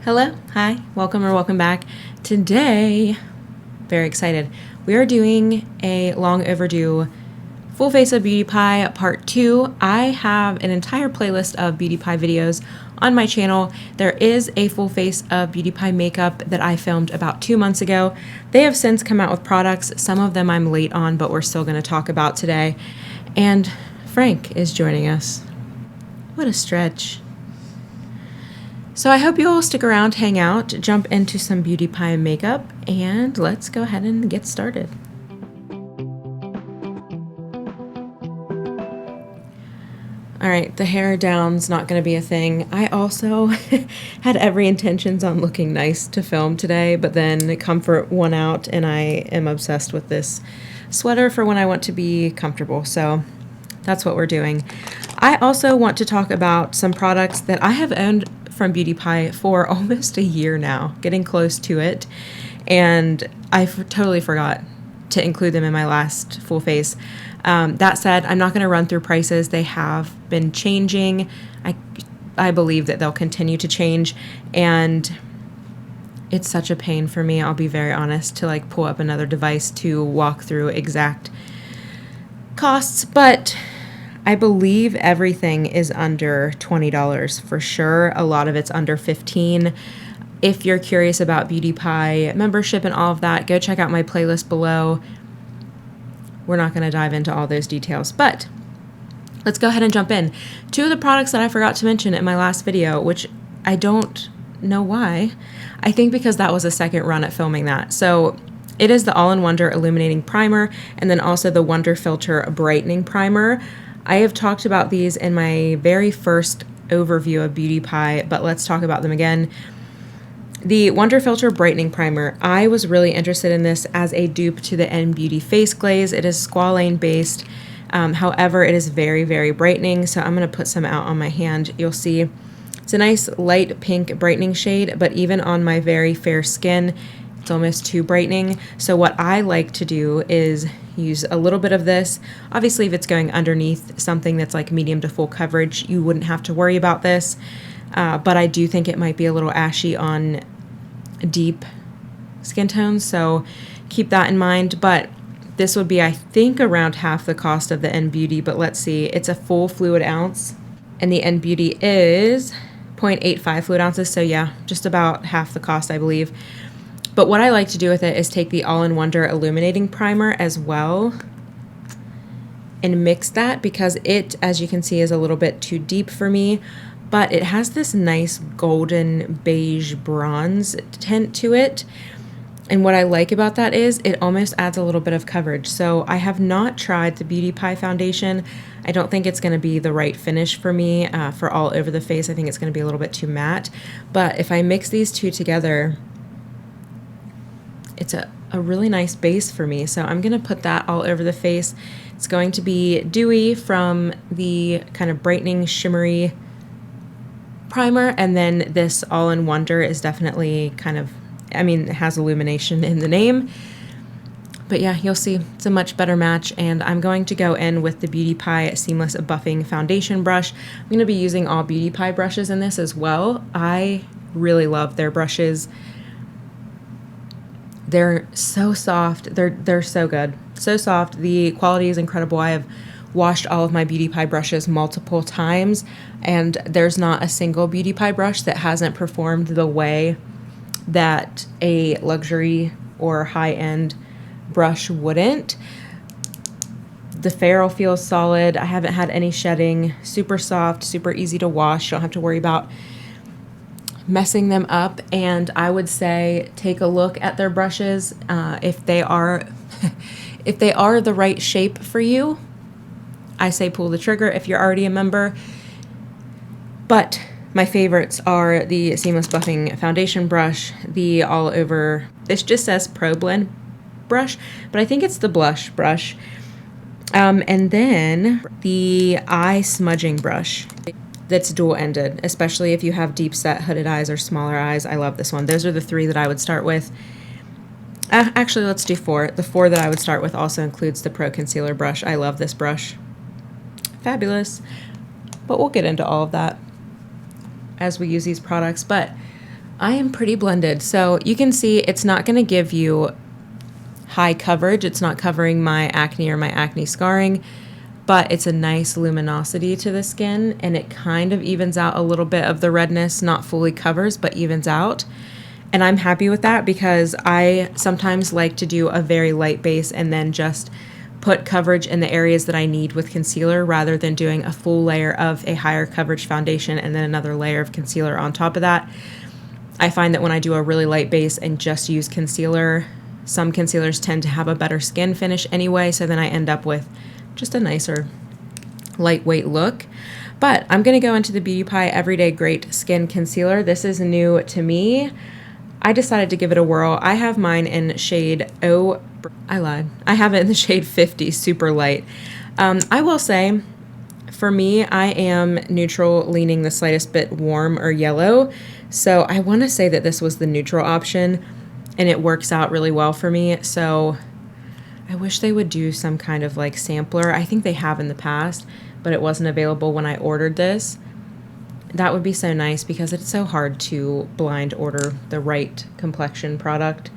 Hello, hi, welcome or welcome back. Today, very excited, we are doing a long overdue full face of beauty pie part 2. I have an entire playlist of beauty pie videos on my channel. There is a full face of beauty pie makeup that I filmed about 2 months ago. They have since come out with products. Some of them I'm late on, but we're still going to talk about today. And Frank is joining us. What a stretch. So I hope you all stick around, hang out, jump into some beauty pie makeup, and let's go ahead and get started. All right, the hair down's not going to be a thing. I also had every intentions on looking nice to film today, but then comfort won out, and I am obsessed with this sweater for when I want to be comfortable. So that's what we're doing. I also want to talk about some products that I have owned from Beauty Pie for almost a year now, getting close to it, and I totally forgot to include them in my last full face. That said, I'm not going to run through prices. They have been changing. I believe that they'll continue to change, and it's such a pain for me, I'll be very honest, to like pull up another device to walk through exact costs, but I believe everything is under $20 for sure. A lot of it's under $15. If you're curious about Beauty Pie membership and all of that, go check out my playlist below. We're not going to dive into all those details, but let's go ahead and jump in. Two of the products that I forgot to mention in my last video, which I don't know why. I think because that was a second run at filming that. So it is the All-in-Wonder Illuminating Primer and then also the WONDERFILTER Brightening Primer. I have talked about these in my very first overview of Beauty Pie, but let's talk about them again. The WONDERFILTER Brightening Primer, I was really interested in this as a dupe to the Beauty Face Glaze. It is squalane based, however, it is very, very brightening, so I'm going to put some out on my hand. You'll see it's a nice light pink brightening shade, but even on my very fair skin, it's almost too brightening. So what I like to do is use a little bit of this. Obviously, if it's going underneath something that's like medium to full coverage, you wouldn't have to worry about this. But I do think it might be a little ashy on deep skin tones, so keep that in mind. But this would be, I think, around half the cost of the Beauty, but let's see. It's a full fluid ounce, and the Beauty is 0.85 fluid ounces, so yeah, just about half the cost, I believe. But what I like to do with it is take the All-in-Wonder Illuminating Primer as well and mix that, because it, as you can see, is a little bit too deep for me, but it has this nice golden beige bronze tint to it. And what I like about that is it almost adds a little bit of coverage. So I have not tried the Beauty Pie foundation. I don't think it's going to be the right finish for me for all over the face. I think it's going to be a little bit too matte. But if I mix these two together, it's a really nice base for me. So I'm going to put that all over the face. It's going to be dewy from the kind of brightening, shimmery primer. And then this All-in-Wonder is definitely kind of, I mean, it has illumination in the name. But yeah, you'll see it's a much better match. And I'm going to go in with the Beauty Pie Seamless Buffing Foundation Brush. I'm going to be using all Beauty Pie brushes in this as well. I really love their brushes. They're so soft. They're so good. So soft. The quality is incredible. I have washed all of my Beauty Pie brushes multiple times, and there's not a single Beauty Pie brush that hasn't performed the way that a luxury or high-end brush wouldn't. The ferrule feels solid. I haven't had any shedding. Super soft, super easy to wash. Don't have to worry about messing them up. And I would say take a look at their brushes. If they are the right shape for you, I say pull the trigger if you're already a member. But my favorites are the Seamless Buffing Foundation Brush, the all over, this just says Pro Blend brush, but I think it's the blush brush. And then the eye smudging brush that's dual-ended, especially if you have deep-set hooded eyes or smaller eyes. I love this one. Those are the three that I would start with. Actually, let's do four. The four that I would start with also includes the Pro Concealer brush. I love this brush. Fabulous. But we'll get into all of that as we use these products. But I am pretty blended. So you can see it's not going to give you high coverage. It's not covering my acne or my acne scarring, but it's a nice luminosity to the skin, and it kind of evens out a little bit of the redness, not fully covers, but evens out. And I'm happy with that because I sometimes like to do a very light base and then just put coverage in the areas that I need with concealer rather than doing a full layer of a higher coverage foundation and then another layer of concealer on top of that. I find that when I do a really light base and just use concealer, some concealers tend to have a better skin finish anyway, so then I end up with just a nicer lightweight look. But I'm going to go into the Beauty Pie Everyday Great Skin Concealer. This is new to me. I decided to give it a whirl. I have mine in shade I lied. I have it in the shade 50, Super Light. I will say, for me, I am neutral, leaning the slightest bit warm or yellow. So I want to say that this was the neutral option, and it works out really well for me. So I wish they would do some kind of like sampler. I think they have in the past, but it wasn't available when I ordered this. That would be so nice because it's so hard to blind order the right complexion product.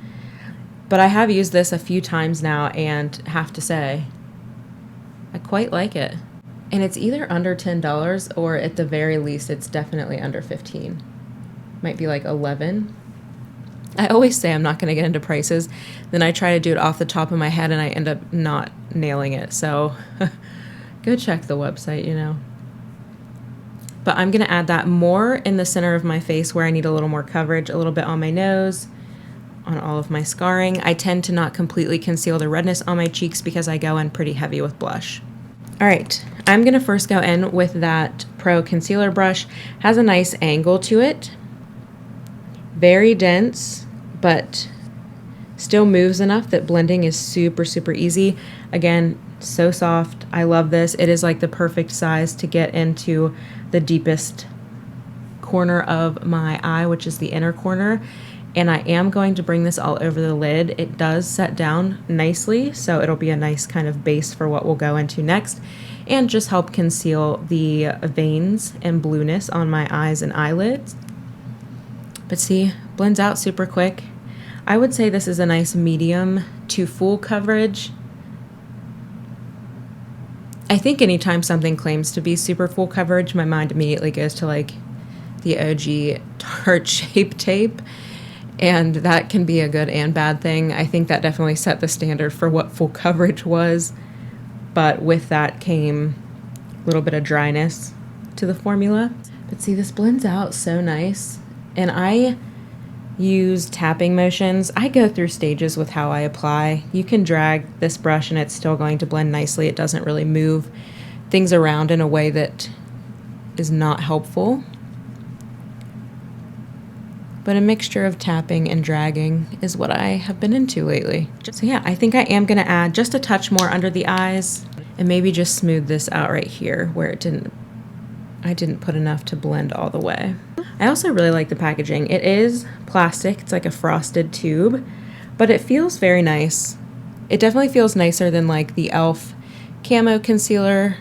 But I have used this a few times now and have to say, I quite like it. And it's either under $10 or at the very least, it's definitely under 15. Might be like 11. I always say I'm not going to get into prices. Then I try to do it off the top of my head and I end up not nailing it. So go check the website, you know. But I'm going to add that more in the center of my face where I need a little more coverage, a little bit on my nose, on all of my scarring. I tend to not completely conceal the redness on my cheeks because I go in pretty heavy with blush. All right, I'm going to first go in with that Pro Concealer Brush. Has a nice angle to it. Very dense, but still moves enough that blending is super, super easy. Again, so soft. I love this. It is like the perfect size to get into the deepest corner of my eye, which is the inner corner. And I am going to bring this all over the lid. It does set down nicely, so it'll be a nice kind of base for what we'll go into next, and just help conceal the veins and blueness on my eyes and eyelids. But see, blends out super quick. I would say this is a nice medium to full coverage. I think anytime something claims to be super full coverage, my mind immediately goes to like the OG Tarte Shape Tape. And that can be a good and bad thing. I think that definitely set the standard for what full coverage was. But with that came a little bit of dryness to the formula. But see, this blends out so nice. And I use tapping motions. I go through stages with how I apply. You can drag this brush and it's still going to blend nicely. It doesn't really move things around in a way that is not helpful. But a mixture of tapping and dragging is what I have been into lately. So yeah, I think I am going to add just a touch more under the eyes and maybe just smooth this out right here where I didn't put enough to blend all the way. I also really like the packaging. It is plastic. It's like a frosted tube, but it feels very nice. It definitely feels nicer than like the e.l.f. Camo Concealer,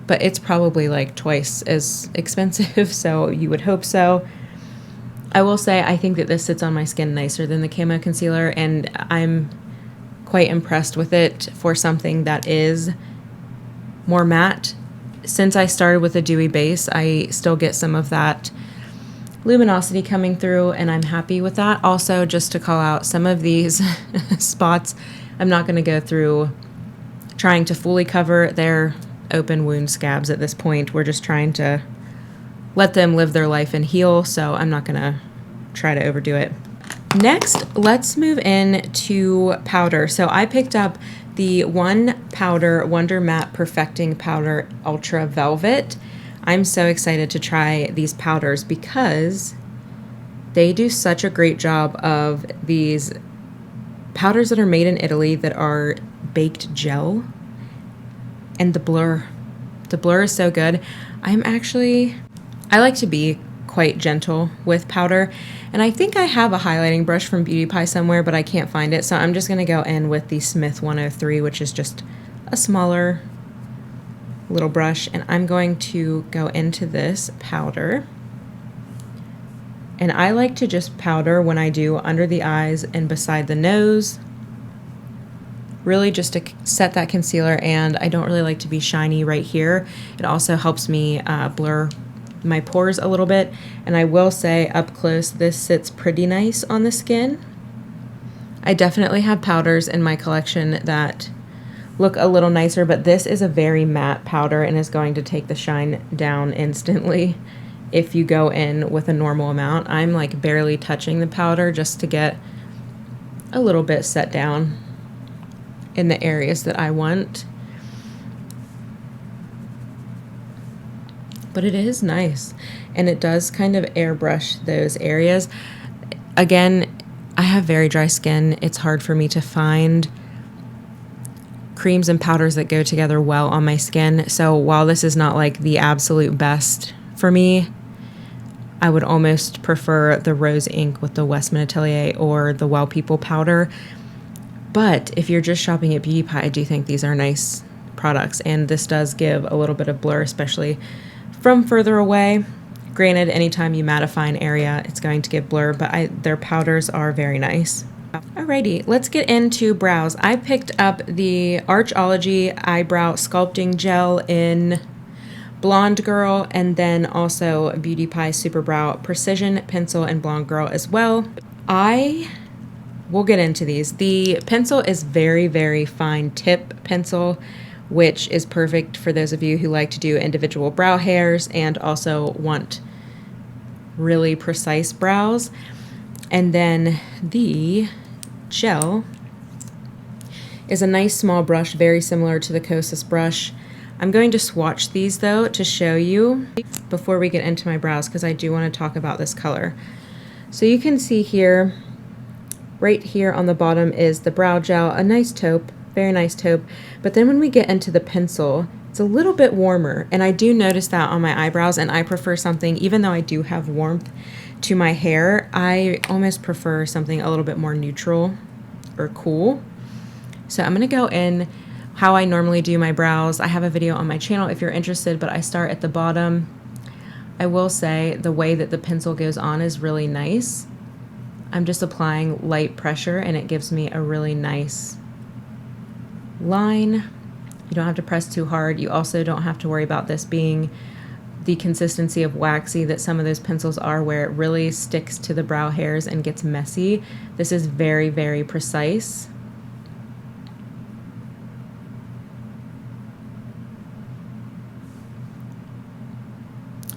but it's probably like twice as expensive, so you would hope so. I will say I think that this sits on my skin nicer than the Camo Concealer, and I'm quite impressed with it for something that is more matte. Since I started with a dewy base, I still get some of that luminosity coming through, and I'm happy with that. Also, just to call out some of these spots, I'm not going to go through trying to fully cover their open wound scabs at this point. We're just trying to let them live their life and heal, so I'm not going to try to overdo it. Next, let's move in to powder. So I picked up the One Powder Wonder Matte Perfecting Powder Ultra Velvet. I'm so excited to try these powders because they do such a great job of these powders that are made in Italy that are baked gel. And the blur is so good. I like to be quite gentle with powder, and I think I have a highlighting brush from Beauty Pie somewhere, but I can't find it, so I'm just going to go in with the Smith 103, which is just a smaller little brush, and I'm going to go into this powder And I like to just powder when I do under the eyes and beside the nose, really just to set that concealer, and I don't really like to be shiny right here. It also helps me blur my pores a little bit, and I will say up close this sits pretty nice on the skin. I definitely have powders in my collection that look a little nicer, but this is a very matte powder and is going to take the shine down instantly if you go in with a normal amount. I'm like barely touching the powder just to get a little bit set down in the areas that I want. But it is nice, and it does kind of airbrush those areas. Again, I have very dry skin. It's hard for me to find creams and powders that go together well on my skin. So while this is not like the absolute best for me, I would almost prefer the Rose Ink with the Westman Atelier or the Well People powder. But if you're just shopping at Beauty Pie, I do think these are nice products, and this does give a little bit of blur, especially from further away. Granted, anytime you mattify an area, it's going to give blur, but their powders are very nice. Alrighty, let's get into brows. I picked up the ARCH-OLOGY Eyebrow Sculpting Gel in Blonde Girl, and then also Beauty Pie SUPERBROW Precision Pencil in Blonde Girl as well. We'll get into these. The pencil is very, very fine tip pencil, which is perfect for those of you who like to do individual brow hairs and also want really precise brows. And then the gel is a nice small brush, very similar to the Kosas brush. I'm going to swatch these though to show you before we get into my brows, because I do want to talk about this color. So you can see here, right here on the bottom is the brow gel, a nice taupe, very nice taupe. But then when we get into the pencil, it's a little bit warmer, and I do notice that on my eyebrows, and I prefer something, even though I do have warmth to my hair, I almost prefer something a little bit more neutral or cool. So I'm gonna go in how I normally do my brows. I have a video on my channel if you're interested, but I start at the bottom. I will say the way that the pencil goes on is really nice. I'm just applying light pressure, and it gives me a really nice line. You don't have to press too hard. You also don't have to worry about this being the consistency of waxy that some of those pencils are, where it really sticks to the brow hairs and gets messy. This is very, very precise.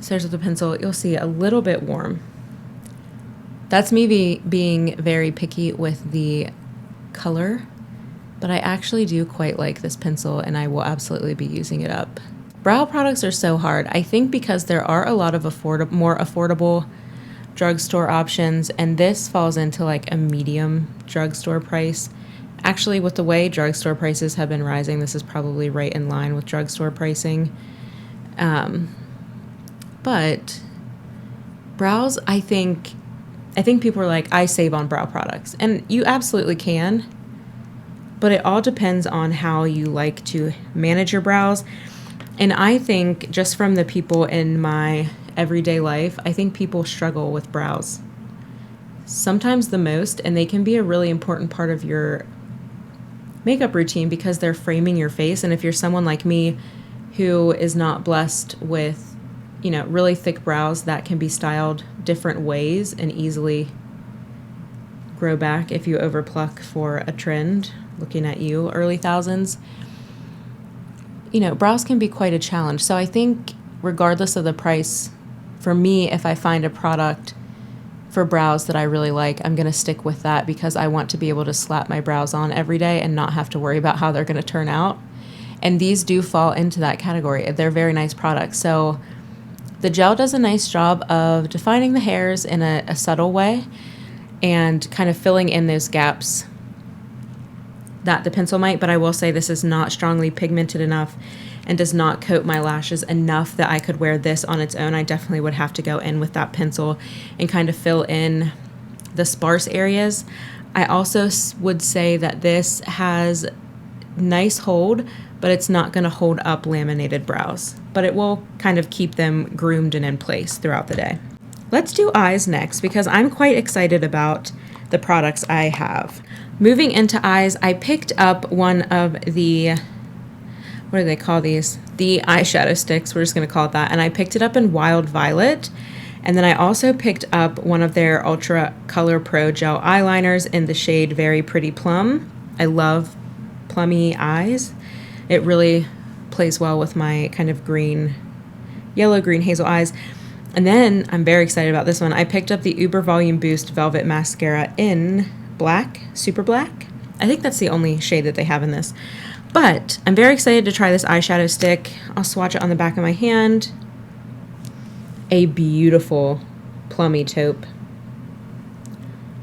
So there's the pencil. You'll see a little bit warm. That's me being very picky with the color, but I actually do quite like this pencil, and I will absolutely be using it up. Brow products are so hard. I think because there are a lot of more affordable drugstore options, and this falls into like a medium drugstore price. Actually, with the way drugstore prices have been rising, this is probably right in line with drugstore pricing. But brows, I think people are like, I save on brow products, and you absolutely can, but it all depends on how you like to manage your brows. And I think just from the people in my everyday life, I think people struggle with brows sometimes the most, and they can be a really important part of your makeup routine because they're framing your face. And if you're someone like me who is not blessed with, you know, really thick brows that can be styled different ways and easily grow back if you overpluck for a trend, looking at you, early thousands, you know, brows can be quite a challenge. So I think regardless of the price, for me, if I find a product for brows that I really like, I'm going to stick with that because I want to be able to slap my brows on every day and not have to worry about how they're going to turn out. And these do fall into that category. They're very nice products. So the gel does a nice job of defining the hairs in a subtle way and kind of filling in those gaps that the pencil might, but I will say this is not strongly pigmented enough and does not coat my lashes enough that I could wear this on its own. I definitely would have to go in with that pencil and kind of fill in the sparse areas. I also would say that this has nice hold, but it's not going to hold up laminated brows, but it will kind of keep them groomed and in place throughout the day. Let's do eyes next because I'm quite excited about the products I have. Moving into eyes, I picked up one of the, what do they call these? The eyeshadow sticks, we're just gonna call it that. And I picked it up in Wild Violet. And then I also picked up one of their Ultra Color Pro Gel eyeliners in the shade Very Pretty Plum. I love plummy eyes. It really plays well with my kind of green, yellow, green, hazel eyes. And then I'm very excited about this one. I picked up the ÜBER Volume Boost Velvet Mascara in black, super black. I think that's the only shade that they have in this. But I'm very excited to try this eyeshadow stick. I'll swatch it on the back of my hand. A beautiful plummy taupe.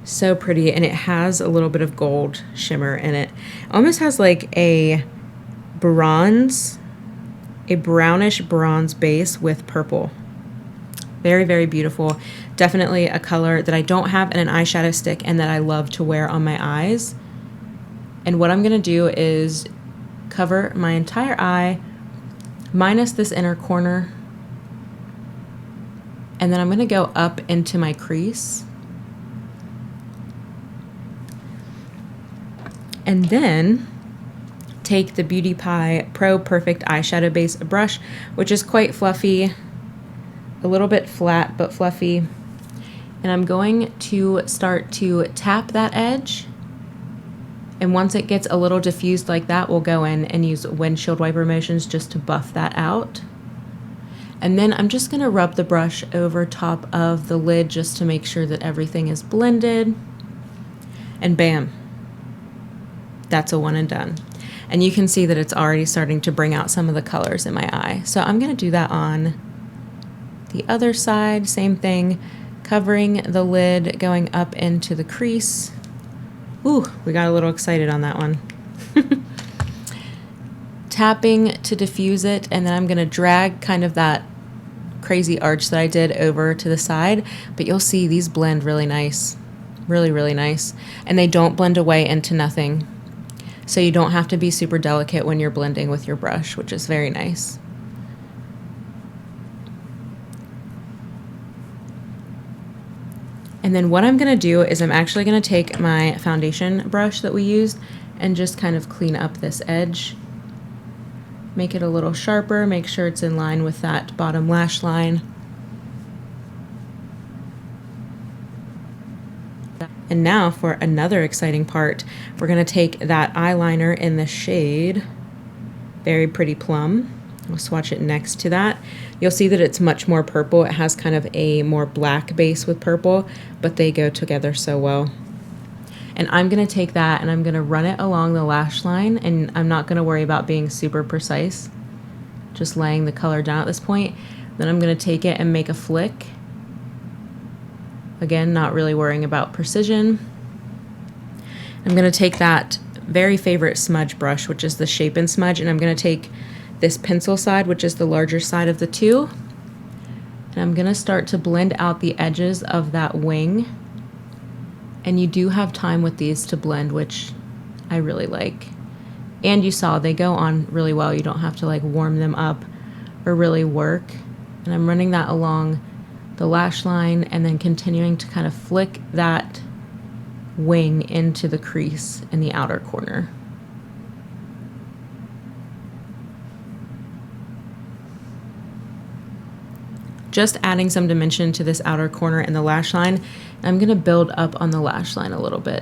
So pretty, and it has a little bit of gold shimmer in it. Almost has like a bronze, a brownish bronze base with purple. Very, very beautiful. Definitely a color that I don't have in an eyeshadow stick and that I love to wear on my eyes. And what I'm gonna do is cover my entire eye, minus this inner corner. And then I'm gonna go up into my crease. And then take the Beauty Pie Pro Perfect Eyeshadow Base brush, which is quite fluffy, a little bit flat but fluffy. And I'm going to start to tap that edge. And once it gets a little diffused like that, we'll go in and use windshield wiper motions just to buff that out. And then I'm just gonna rub the brush over top of the lid just to make sure that everything is blended. And bam, that's a one and done. And you can see that it's already starting to bring out some of the colors in my eye. So I'm gonna do that on the other side, same thing, covering the lid, going up into the crease. Ooh, we got a little excited on that one. Tapping to diffuse it, and then I'm gonna drag kind of that crazy arch that I did over to the side, but you'll see these blend really nice, really, really nice. And they don't blend away into nothing. So you don't have to be super delicate when you're blending with your brush, which is very nice. And then what I'm gonna do is I'm actually gonna take my foundation brush that we used and just kind of clean up this edge. Make it a little sharper, make sure it's in line with that bottom lash line. And now for another exciting part, we're gonna take that eyeliner in the shade Very Pretty Plum. I'll swatch it next to that. You'll see that it's much more purple. It has kind of a more black base with purple, but they go together so well. And I'm gonna take that and I'm gonna run it along the lash line, and I'm not gonna worry about being super precise, just laying the color down at this point. Then I'm gonna take it and make a flick. Again, not really worrying about precision. I'm gonna take that very favorite smudge brush, which is the Shape and Smudge, and I'm gonna take this pencil side, which is the larger side of the two, and I'm gonna start to blend out the edges of that wing. And you do have time with these to blend, which I really like. And you saw they go on really well. You don't have to like warm them up or really work. And I'm running that along the lash line and then continuing to kind of flick that wing into the crease in the outer corner. Just adding some dimension to this outer corner and the lash line. I'm gonna build up on the lash line a little bit.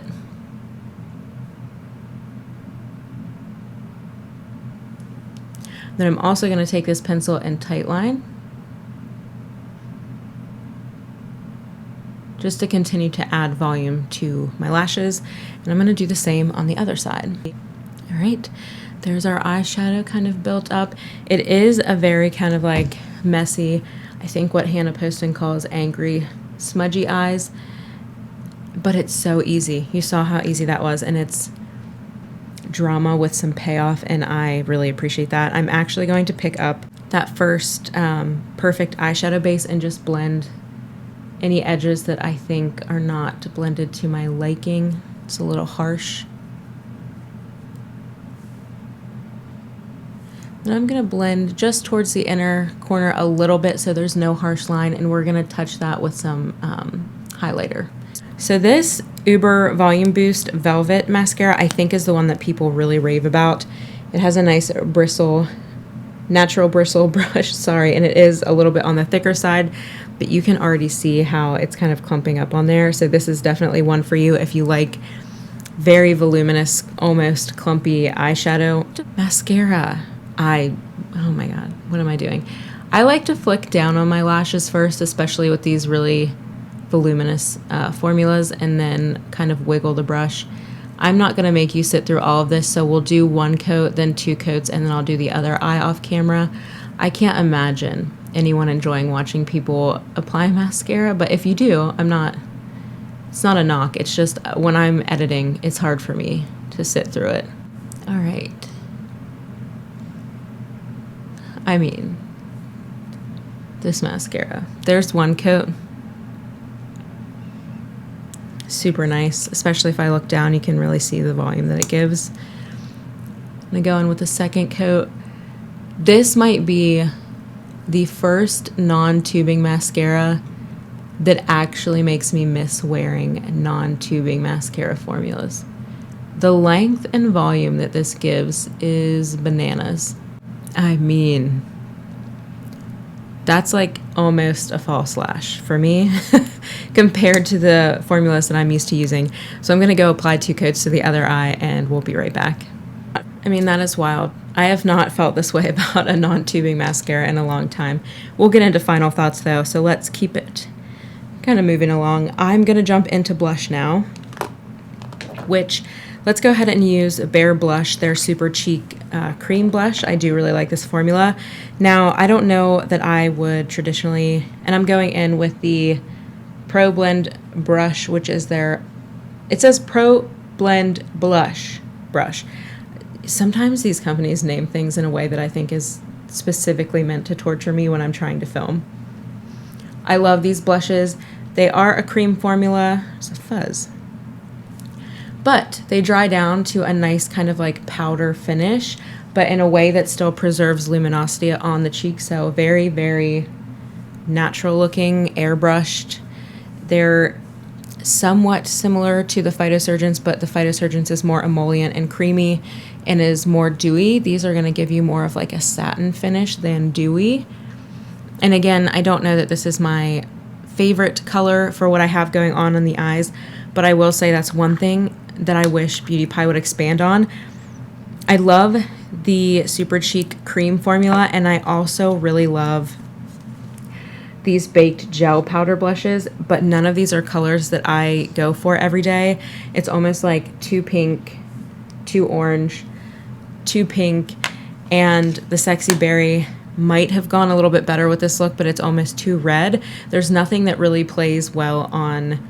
Then I'm also gonna take this pencil and tightline, just to continue to add volume to my lashes. And I'm gonna do the same on the other side. All right, there's our eyeshadow kind of built up. It is a very kind of like messy, I think what Hannah Poston calls angry, smudgy eyes, but it's so easy. You saw how easy that was, and it's drama with some payoff, and I really appreciate that. I'm actually going to pick up that first perfect eyeshadow base and just blend any edges that I think are not blended to my liking. It's a little harsh. And I'm going to blend just towards the inner corner a little bit so there's no harsh line, and we're going to touch that with some highlighter. So this ÜBER Volume Boost Velvet Mascara I think is the one that people really rave about. It has a nice bristle, natural bristle brush, sorry, and it is a little bit on the thicker side, but you can already see how it's kind of clumping up on there. So this is definitely one for you if you like very voluminous, almost clumpy eyeshadow. Mascara. Oh my god, what am I doing? I like to flick down on my lashes first, especially with these really voluminous formulas, and then kind of wiggle the brush. I'm not going to make you sit through all of this, so we'll do one coat, then two coats, and then I'll do the other eye off camera. I can't imagine anyone enjoying watching people apply mascara, but if you do, it's not a knock. It's just when I'm editing, it's hard for me to sit through it. All right. I mean, this mascara. There's one coat. Super nice, especially if I look down, you can really see the volume that it gives. I'm gonna go in with the second coat. This might be the first non-tubing mascara that actually makes me miss wearing non-tubing mascara formulas. The length and volume that this gives is bananas. I mean, that's like almost a false lash for me compared to the formulas that I'm used to using. So I'm going to go apply two coats to the other eye and we'll be right back. I mean, that is wild. I have not felt this way about a non-tubing mascara in a long time. We'll get into final thoughts though, so let's keep it kind of moving along. I'm going to jump into blush now, which let's go ahead and use Bare Blush, their SUPERCHEEK cream blush. I do really like this formula. Now, I don't know that I would traditionally, and I'm going in with the Pro Blend brush, which is it says Pro Blend Blush brush. Sometimes these companies name things in a way that I think is specifically meant to torture me when I'm trying to film. I love these blushes. They are a cream formula. There's a fuzz. But they dry down to a nice kind of like powder finish, but in a way that still preserves luminosity on the cheek. So very, very natural looking, airbrushed. They're somewhat similar to the Phytosurgence, but the Phytosurgence is more emollient and creamy and is more dewy. These are going to give you more of like a satin finish than dewy. And again, I don't know that this is my favorite color for what I have going on the eyes, but I will say that's one thing that I wish Beauty Pie would expand on. I love the SUPERCHEEK cream formula, and I also really love these baked gel powder blushes, but none of these are colors that I go for every day. It's almost like too pink, too orange, too pink, and the Sexy Berry might have gone a little bit better with this look, but it's almost too red. There's nothing that really plays well on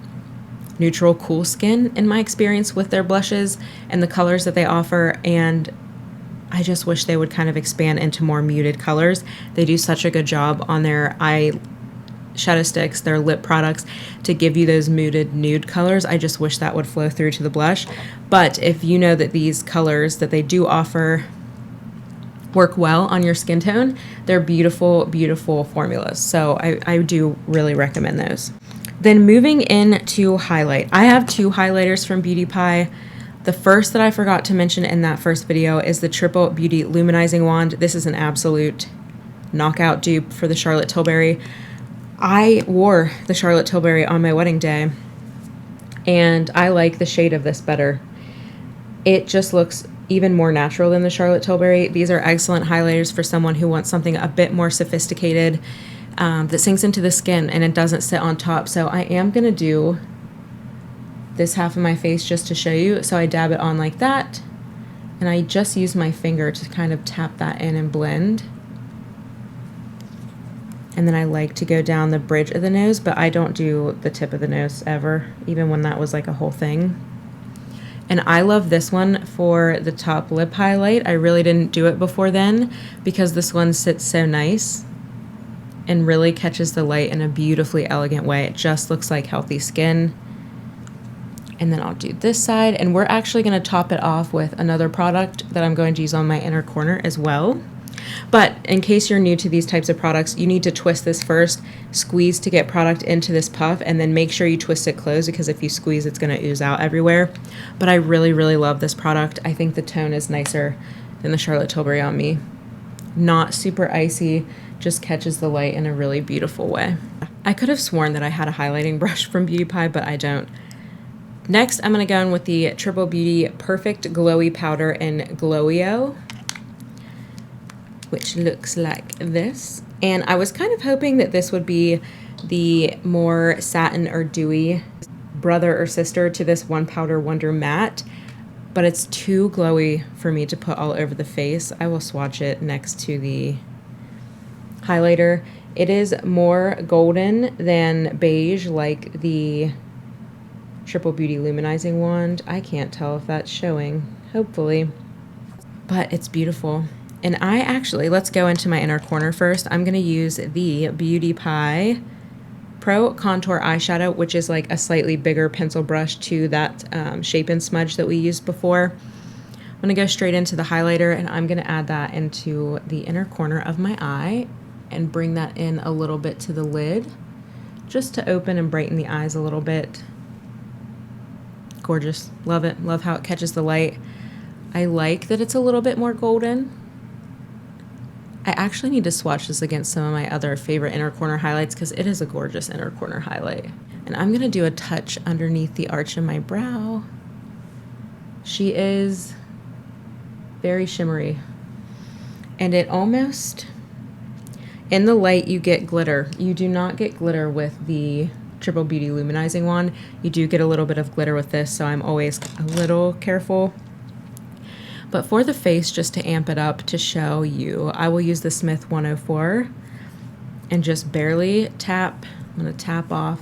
neutral cool skin in my experience with their blushes and the colors that they offer, and I just wish they would kind of expand into more muted colors. They do such a good job on their eye shadow sticks, their lip products, to give you those muted nude colors. I just wish that would flow through to the blush. But if you know that these colors that they do offer work well on your skin tone, they're beautiful, beautiful formulas. So I do really recommend those. Then moving into highlight. I have two highlighters from Beauty Pie. The first that I forgot to mention in that first video is the Triple Beauty Luminizing Wand. This is an absolute knockout dupe for the Charlotte Tilbury. I wore the Charlotte Tilbury on my wedding day, and I like the shade of this better. It just looks even more natural than the Charlotte Tilbury. These are excellent highlighters for someone who wants something a bit more sophisticated, that sinks into the skin and it doesn't sit on top. So I am going to do this half of my face just to show you. So I dab it on like that, and I just use my finger to kind of tap that in and blend. And then I like to go down the bridge of the nose, but I don't do the tip of the nose ever, even when that was like a whole thing. And I love this one for the top lip highlight. I really didn't do it before then because this one sits so nice and really catches the light in a beautifully elegant way. It just looks like healthy skin. And then I'll do this side, and we're actually going to top it off with another product that I'm going to use on my inner corner as well. But in case you're new to these types of products, you need to twist this first, squeeze to get product into this puff, and then make sure you twist it closed, because if you squeeze, it's going to ooze out everywhere. But I really, really love this product. I think the tone is nicer than the Charlotte Tilbury on me. Not super icy, just catches the light in a really beautiful way. I could have sworn that I had a highlighting brush from Beauty Pie, but I don't. Next, I'm going to go in with the Triple Beauty Perfect Glowy Powder in Glowio, which looks like this. And I was kind of hoping that this would be the more satin or dewy brother or sister to this One Powder Wonder Matte, but it's too glowy for me to put all over the face. I will swatch it next to the highlighter. It is more golden than beige, like the Triple Beauty Luminizing Wand. I can't tell if that's showing, hopefully, but it's beautiful. And I actually, let's go into my inner corner first. I'm going to use the Beauty Pie Pro Contour Eyeshadow, which is like a slightly bigger pencil brush to that Shape and Smudge that we used before. I'm going to go straight into the highlighter, and I'm going to add that into the inner corner of my eye and bring that in a little bit to the lid, just to open and brighten the eyes a little bit. Gorgeous. Love it. Love how it catches the light. I like that it's a little bit more golden. I actually need to swatch this against some of my other favorite inner corner highlights, because it is a gorgeous inner corner highlight. And I'm going to do a touch underneath the arch of my brow. She is very shimmery. And it almost, in the light, you get glitter. You do not get glitter with the Triple Beauty Luminizing Wand. You do get a little bit of glitter with this, so I'm always a little careful. But for the face, just to amp it up to show you, I will use the Smith 104 and just barely tap. I'm going to tap off,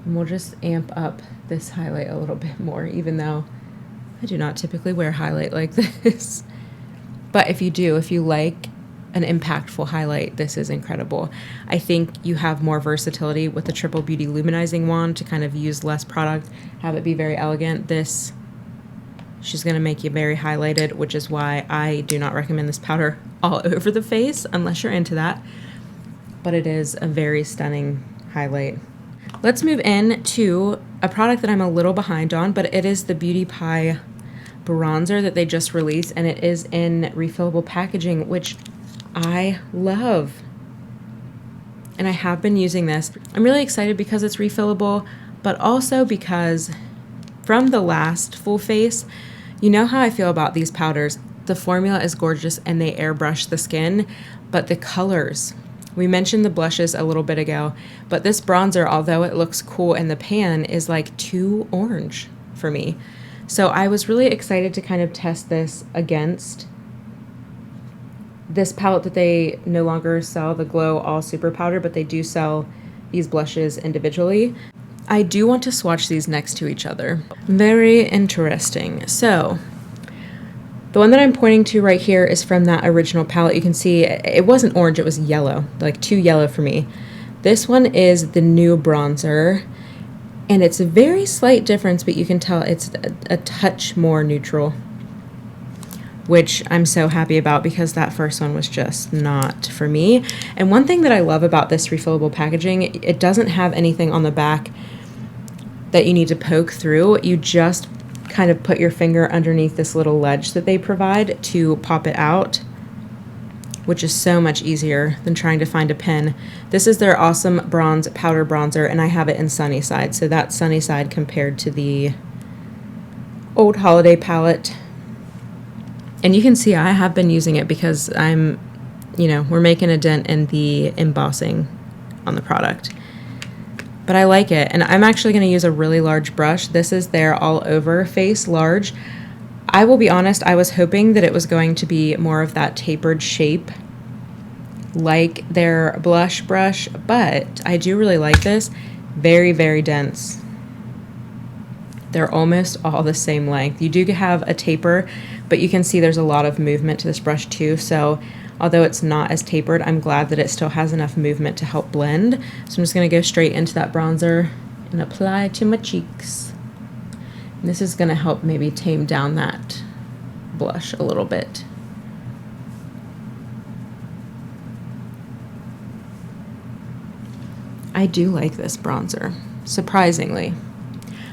and we'll just amp up this highlight a little bit more, even though I do not typically wear highlight like this. But if you do, if you like an impactful highlight, this is incredible. I think you have more versatility with the Triple Beauty Luminizing Wand to kind of use less product, have it be very elegant. This, she's going to make you very highlighted, which is why I do not recommend this powder all over the face unless you're into that. But it is a very stunning highlight. Let's move in to a product that I'm a little behind on, but it is the Beauty Pie bronzer that they just released, and it is in refillable packaging, which I love. And I have been using this. I'm really excited because it's refillable, but also because from the last full face, you know how I feel about these powders. The formula is gorgeous and they airbrush the skin, but the colors, we mentioned the blushes a little bit ago, but this bronzer, although it looks cool in the pan, is like too orange for me. So I was really excited to kind of test this against this palette that they no longer sell, the Glow All Super Powder, but they do sell these blushes individually. I do want to swatch these next to each other. Very interesting. So the one that I'm pointing to right here is from that original palette. You can see it wasn't orange, it was yellow, like too yellow for me. This one is the new bronzer, and it's a very slight difference, but you can tell it's a touch more neutral, which I'm so happy about because that first one was just not for me. And one thing that I love about this refillable packaging, it doesn't have anything on the back that you need to poke through. You just kind of put your finger underneath this little ledge that they provide to pop it out, which is so much easier than trying to find a pen. This is their awesome bronze powder bronzer, and I have it in Sunny Side. So that's Sunny Side compared to the old holiday palette. And you can see I have been using it because I'm, we're making a dent in the embossing on the product. But I like it, and I'm actually going to use a really large brush. This is their all over face large. I will be honest, I was hoping that it was going to be more of that tapered shape like their blush brush, but I do really like this. Very, very dense. They're almost all the same length. You do have a taper, but you can see there's a lot of movement to this brush too. So although it's not as tapered, I'm glad that it still has enough movement to help blend. So I'm just gonna go straight into that bronzer and apply to my cheeks. And this is gonna help maybe tame down that blush a little bit. I do like this bronzer, surprisingly.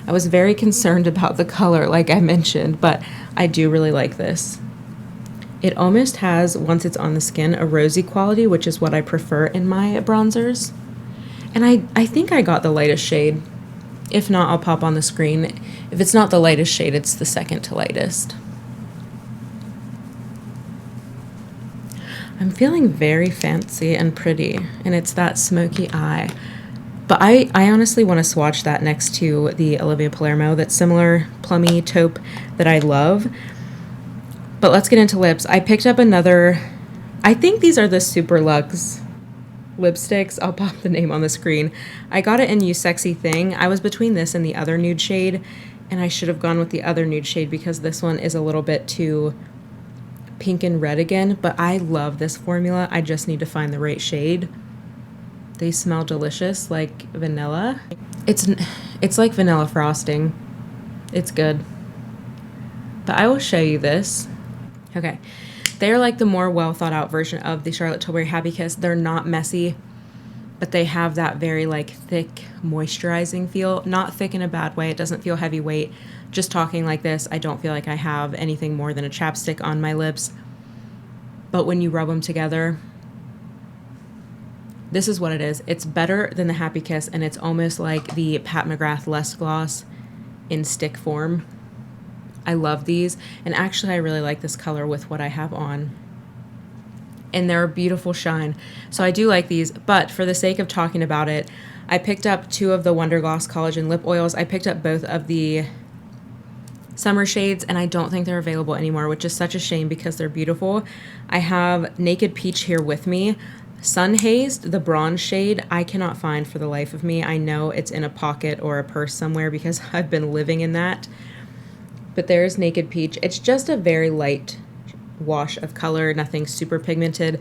I was very concerned about the color, like I mentioned, but I do really like this. It almost has, once it's on the skin, a rosy quality, which is what I prefer in my bronzers. And I think I got the lightest shade. If not, I'll pop on the screen. If it's not the lightest shade, it's the second to lightest. I'm feeling very fancy and pretty, and it's that smoky eye. But I honestly want to swatch that next to the Olivia Palermo, that similar plummy taupe that I love. But let's get into lips. I picked up another, I think these are the Super Luxe lipsticks. I'll pop the name on the screen. I got it in You Sexy Thing. I was between this and the other nude shade, and I should have gone with the other nude shade because this one is a little bit too pink and red again, but I love this formula. I just need to find the right shade. They smell delicious, like vanilla. It's like vanilla frosting. It's good. But I will show you this. Okay. They're like the more well thought out version of the Charlotte Tilbury Happy Kiss. They're not messy, but they have that very like thick moisturizing feel. Not thick in a bad way. It doesn't feel heavyweight. Just talking like this, I don't feel like I have anything more than a chapstick on my lips. But when you rub them together, this is what it is. It's better than the Happy Kiss, and it's almost like the Pat McGrath Less Gloss in stick form. I love these, and actually I really like this color with what I have on. And they're a beautiful shine. So I do like these, but for the sake of talking about it, I picked up 2 of the WonderGloss Collagen Lip Oils. I picked up both of the summer shades, and I don't think they're available anymore, which is such a shame because they're beautiful. I have Naked Peach here with me. Sun Hazed, the bronze shade, I cannot find for the life of me. I know it's in a pocket or a purse somewhere because I've been living in that. But there's Naked Peach. It's just a very light wash of color, nothing super pigmented.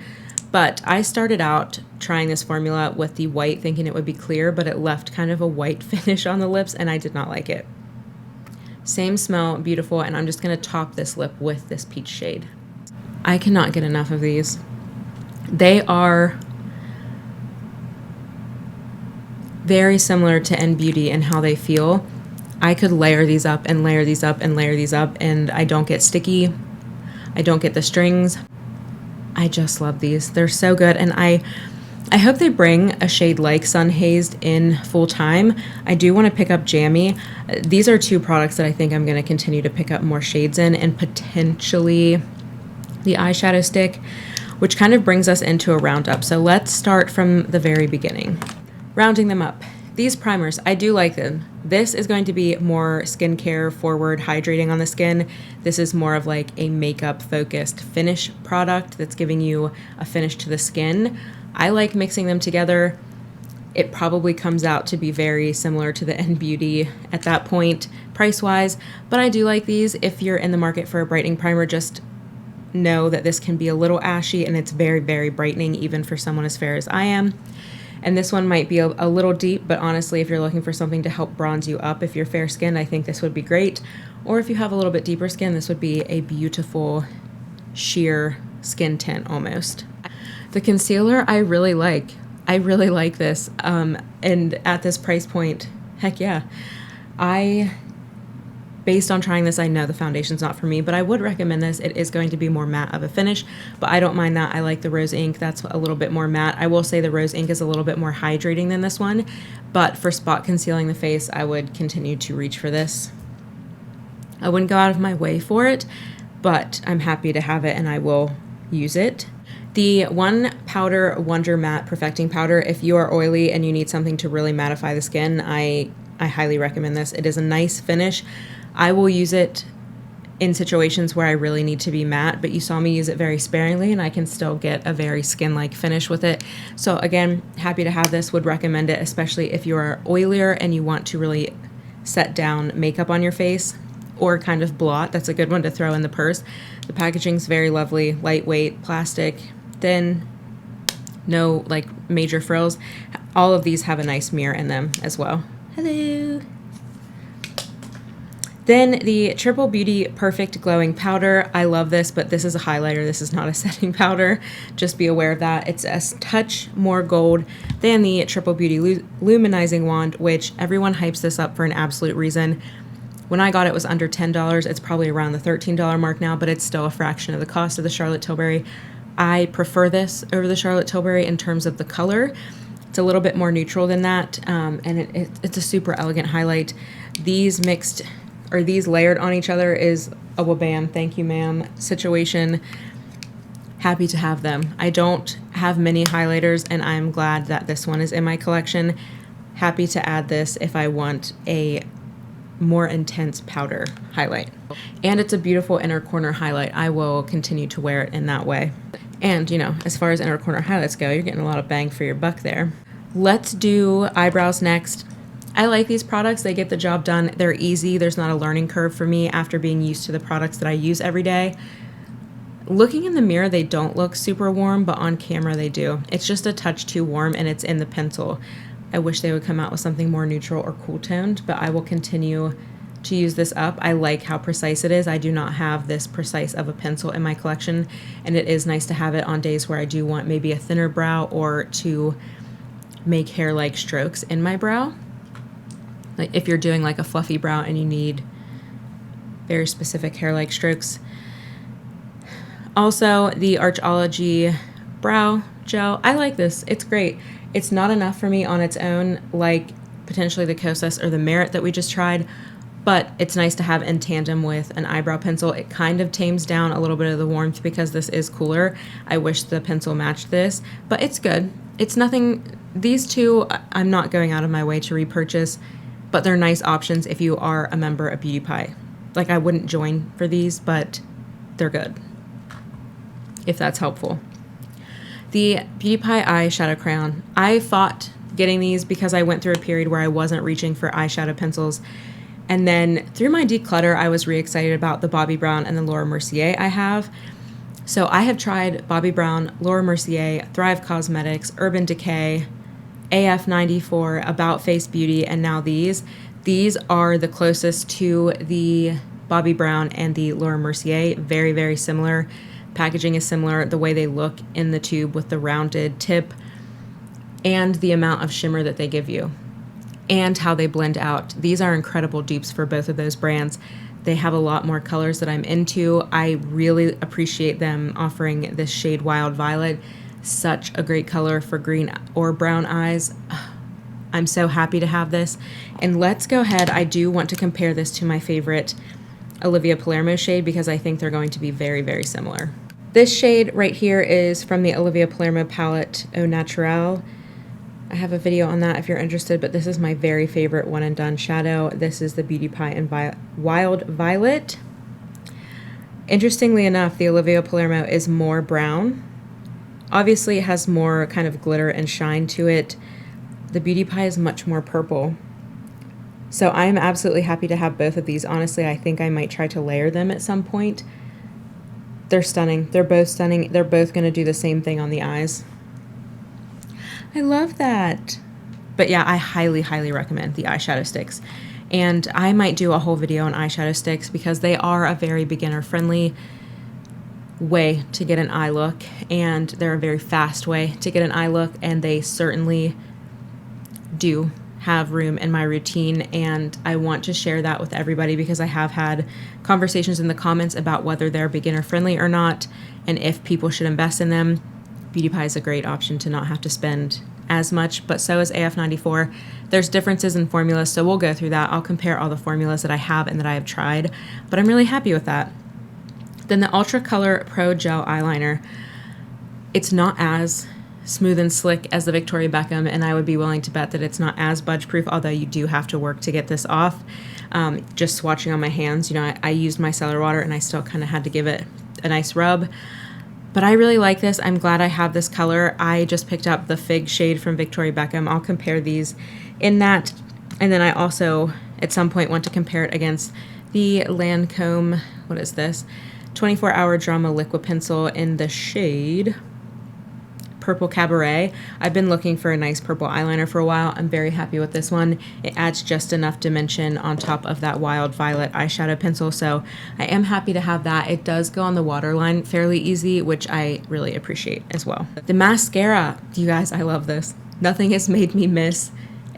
But I started out trying this formula with the white, thinking it would be clear, but it left kind of a white finish on the lips, and I did not like it. Same smell, beautiful, and I'm just going to top this lip with this peach shade. I cannot get enough of these. They are very similar to N Beauty and how they feel. I could layer these up and layer these up and layer these up, and I don't get sticky. I don't get the strings. I just love these. They're so good, and I hope they bring a shade like Sun Hazed in full time. I do want to pick up Jammy. These are 2 products that I think I'm going to continue to pick up more shades in, and potentially the eyeshadow stick, which kind of brings us into a roundup. So let's start from the very beginning. Rounding them up. These primers, I do like them. This is going to be more skincare forward, hydrating on the skin. This is more of like a makeup focused finish product that's giving you a finish to the skin. I like mixing them together. It probably comes out to be very similar to the N Beauty at that point, price-wise, but I do like these. If you're in the market for a brightening primer, just know that this can be a little ashy, and it's very, very brightening, even for someone as fair as I am. And this one might be a little deep, but honestly, if you're looking for something to help bronze you up, if you're fair-skinned, I think this would be great. Or if you have a little bit deeper skin, this would be a beautiful sheer skin tint almost. The concealer, I really like. I really like this. And at this price point, heck yeah. Based on trying this, I know the foundation's not for me, but I would recommend this. It is going to be more matte of a finish, but I don't mind that. I like the Rose Ink. That's a little bit more matte. I will say the Rose Ink is a little bit more hydrating than this one, but for spot concealing the face, I would continue to reach for this. I wouldn't go out of my way for it, but I'm happy to have it, and I will use it. The One Powder Wonder Matte Perfecting Powder, if you are oily and you need something to really mattify the skin, I highly recommend this. It is a nice finish. I will use it in situations where I really need to be matte, but you saw me use it very sparingly, and I can still get a very skin-like finish with it. So again, happy to have this, would recommend it, especially if you are oilier and you want to really set down makeup on your face or kind of blot. That's a good one to throw in the purse. The packaging's very lovely, lightweight, plastic, thin, no like major frills. All of these have a nice mirror in them as well. Hello. Then the Triple Beauty Perfect Glowing Powder. I love this, but this is a highlighter. This is not a setting powder. Just be aware of that. It's a touch more gold than the Triple Beauty Luminizing Wand, which everyone hypes this up for an absolute reason. When I got it, it was under $10. It's probably around the $13 mark now, but it's still a fraction of the cost of the Charlotte Tilbury. I prefer this over the Charlotte Tilbury in terms of the color. It's a little bit more neutral than that, and it's a super elegant highlight. These mixed, or these layered on each other is a wabam, thank you ma'am situation. Happy to have them. I don't have many highlighters, and I'm glad that this one is in my collection. Happy to add this if I want a more intense powder highlight. And it's a beautiful inner corner highlight. I will continue to wear it in that way. And, you know, as far as inner corner highlights go, you're getting a lot of bang for your buck there. Let's do eyebrows next. I like these products. They get the job done. They're easy. There's not a learning curve for me after being used to the products that I use every day. Looking in the mirror, they don't look super warm, but on camera they do. It's just a touch too warm, and it's in the pencil. I wish they would come out with something more neutral or cool toned, but I will continue to use this up. I like how precise it is. I do not have this precise of a pencil in my collection, and it is nice to have it on days where I do want maybe a thinner brow or to make hair-like strokes in my brow. Like if you're doing like a fluffy brow and you need very specific hair-like strokes. Also, the ARCH-OLOGY brow gel. I like this. It's great. It's not enough for me on its own, like potentially the Kosas or the Merit that we just tried, but it's nice to have in tandem with an eyebrow pencil. It kind of tames down a little bit of the warmth because this is cooler. I wish the pencil matched this, but it's good. It's nothing, these two I'm not going out of my way to repurchase, but they're nice options if you are a member of Beauty Pie. Like I wouldn't join for these, but they're good, if that's helpful. The Beauty Pie eyeshadow crayon. I fought getting these because I went through a period where I wasn't reaching for eyeshadow pencils. And then through my declutter, I was re-excited about the Bobbi Brown and the Laura Mercier I have. So I have tried Bobbi Brown, Laura Mercier, Thrive Cosmetics, Urban Decay, AF94, About Face Beauty, and now these. These are the closest to the Bobbi Brown and the Laura Mercier. Very, very similar. Packaging is similar, the way they look in the tube with the rounded tip and the amount of shimmer that they give you and how they blend out. These are incredible dupes for both of those brands. They have a lot more colors that I'm into. I really appreciate them offering this shade Wild Violet. Such a great color for green or brown eyes. I'm so happy to have this. And let's go ahead. I do want to compare this to my favorite Olivia Palermo shade because I think they're going to be very, very similar. This shade right here is from the Olivia Palermo palette Au Naturel. I have a video on that if you're interested, but this is my very favorite one and done shadow. This is the Beauty Pie and Wild Violet. Interestingly enough, the Olivia Palermo is more brown. Obviously, it has more kind of glitter and shine to it. The Beauty Pie is much more purple. So I'm absolutely happy to have both of these. Honestly, I think I might try to layer them at some point. They're stunning. They're both stunning. They're both going to do the same thing on the eyes. I love that. But yeah, I highly, highly recommend the eyeshadow sticks. And I might do a whole video on eyeshadow sticks because they are a very beginner-friendly way to get an eye look. And they're a very fast way to get an eye look. And they certainly do have room in my routine, and I want to share that with everybody because I have had conversations in the comments about whether they're beginner friendly or not and if people should invest in them. Beauty Pie is a great option to not have to spend as much, but so is AF94. There's differences in formulas, so we'll go through that. I'll compare all the formulas that I have and that I have tried, but I'm really happy with that. Then the Ultra Color Pro Gel Eyeliner. It's not as smooth and slick as the Victoria Beckham, and I would be willing to bet that it's not as budge proof, although you do have to work to get this off. Just swatching on my hands, you know, I used micellar water and I still kind of had to give it a nice rub, but I really like this. I'm glad I have this color. I just picked up the Fig shade from Victoria Beckham. I'll compare these in that, and then I also at some point want to compare it against the Lancome, what is this, 24 Hour Drama Liquid Pencil in the shade Purple Cabaret. I've been looking for a nice purple eyeliner for a while. I'm very happy with this one. It adds just enough dimension on top of that Wild Violet eyeshadow pencil, so I am happy to have that. It does go on the waterline fairly easy, which I really appreciate as well. The mascara, you guys, I love this. Nothing has made me miss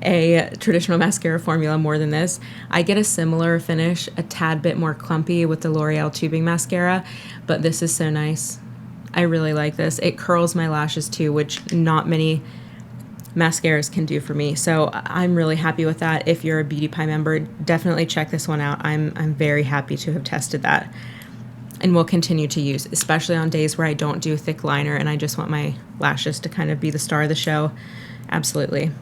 a traditional mascara formula more than this. I get a similar finish, a tad bit more clumpy with the L'Oreal tubing mascara, but this is so nice. I really like this. It curls my lashes too, which not many mascaras can do for me. So I'm really happy with that. If you're a Beauty Pie member, definitely check this one out. I'm very happy to have tested that and will continue to use, especially on days where I don't do thick liner and I just want my lashes to kind of be the star of the show. Absolutely.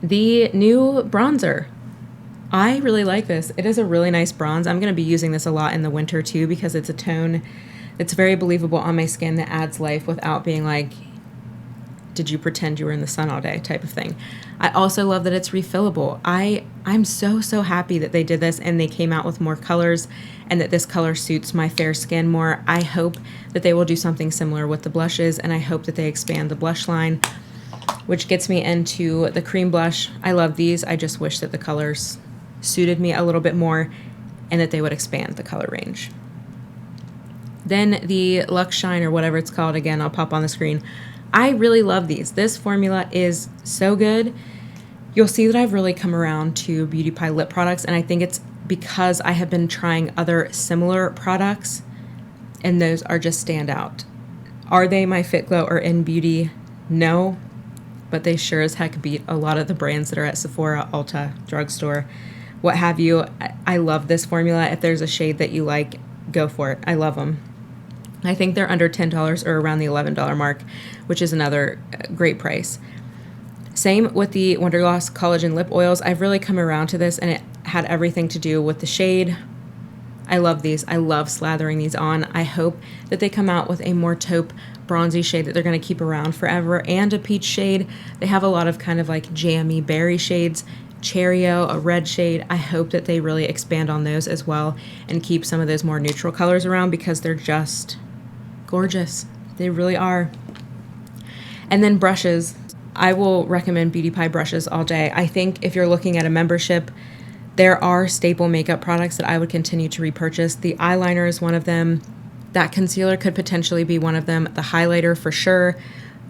The new bronzer. I really like this. It is a really nice bronze. I'm going to be using this a lot in the winter too because it's a tone that's very believable on my skin that adds life without being like, did you pretend you were in the sun all day type of thing. I also love that it's refillable. I'm so happy that they did this and they came out with more colors and that this color suits my fair skin more. I hope that they will do something similar with the blushes, and I hope that they expand the blush line, which gets me into the cream blush. I love these. I just wish that the colors suited me a little bit more and that they would expand the color range. Then the Luxe Shine, or whatever it's called, again, I'll pop on the screen. I really love these. This formula is so good. You'll see that I've really come around to Beauty Pie lip products, and I think it's because I have been trying other similar products, and those are just stand out. Are they my Fit Glow or In Beauty? No, but they sure as heck beat a lot of the brands that are at Sephora, Ulta, drugstore, what have you. I love this formula. If there's a shade that you like, go for it. I love them. I think they're under $10 or around the $11 mark, which is another great price. Same with the WonderGloss Collagen Lip Oils. I've really come around to this, and it had everything to do with the shade. I love these. I love slathering these on. I hope that they come out with a more taupe bronzy shade that they're going to keep around forever, and a peach shade. They have a lot of kind of like jammy berry shades, Cherry-O, a red shade. I hope that they really expand on those as well and keep some of those more neutral colors around because they're just gorgeous. They really are. And then brushes. I will recommend Beauty Pie brushes all day. I think if you're looking at a membership, there are staple makeup products that I would continue to repurchase. The eyeliner is one of them. That concealer could potentially be one of them. The highlighter for sure.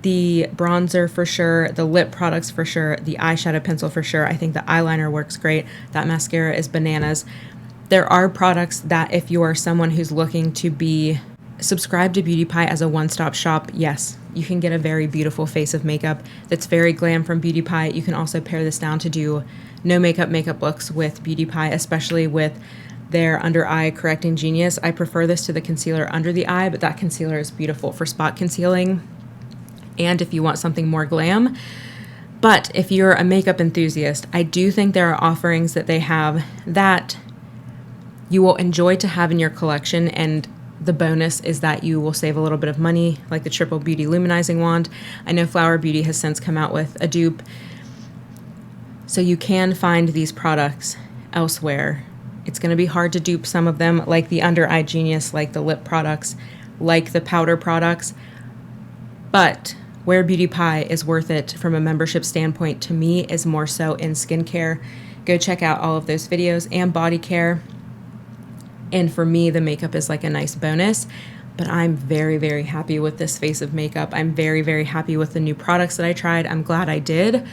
The bronzer for sure. The lip products for sure. The eyeshadow pencil for sure. I think the eyeliner works great. That mascara is bananas. There are products that if you are someone who's looking to be subscribed to Beauty Pie as a one-stop shop, yes, you can get a very beautiful face of makeup that's very glam from Beauty Pie. You can also pare this down to do no makeup looks with Beauty Pie, especially with their under eye correcting genius. I prefer this to the concealer under the eye, but that concealer is beautiful for spot concealing and if you want something more glam. But if you're a makeup enthusiast, I do think there are offerings that they have that you will enjoy to have in your collection, and the bonus is that you will save a little bit of money, like the Triple Beauty Luminizing Wand. I know Flower Beauty has since come out with a dupe, so you can find these products elsewhere. It's going to be hard to dupe some of them, like the Under Eye Genius, like the lip products, like the powder products, but where Beauty Pie is worth it from a membership standpoint to me is more so in skincare. Go check out all of those videos, and body care. And for me, the makeup is like a nice bonus, but I'm very happy with this face of makeup. I'm very happy with the new products that I tried. I'm glad I did.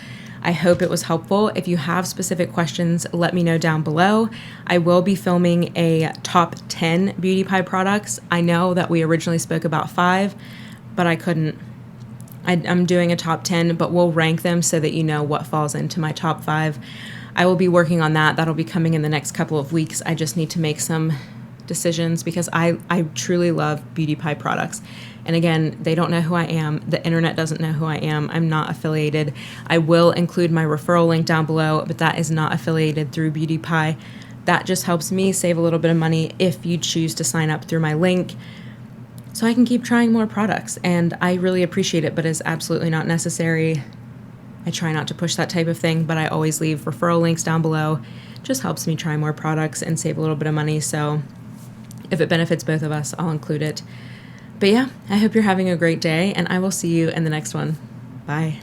I hope it was helpful. If you have specific questions, let me know down below. I will be filming a top 10 Beauty Pie products. I know that we originally spoke about 5, but I couldn't. I'm doing a top 10, but we'll rank them so that you know what falls into my top 5. I will be working on that. That'll be coming in the next couple of weeks. I just need to make some decisions because I truly love Beauty Pie products. And again, they don't know who I am. The internet doesn't know who I am. I'm not affiliated. I will include my referral link down below, but that is not affiliated through Beauty Pie. That just helps me save a little bit of money if you choose to sign up through my link, so I can keep trying more products. And I really appreciate it, but it's absolutely not necessary. I try not to push that type of thing, but I always leave referral links down below. It just helps me try more products and save a little bit of money. So if it benefits both of us, I'll include it. But But yeah, I hope you're having a great day, and I will see you in the next one. Bye.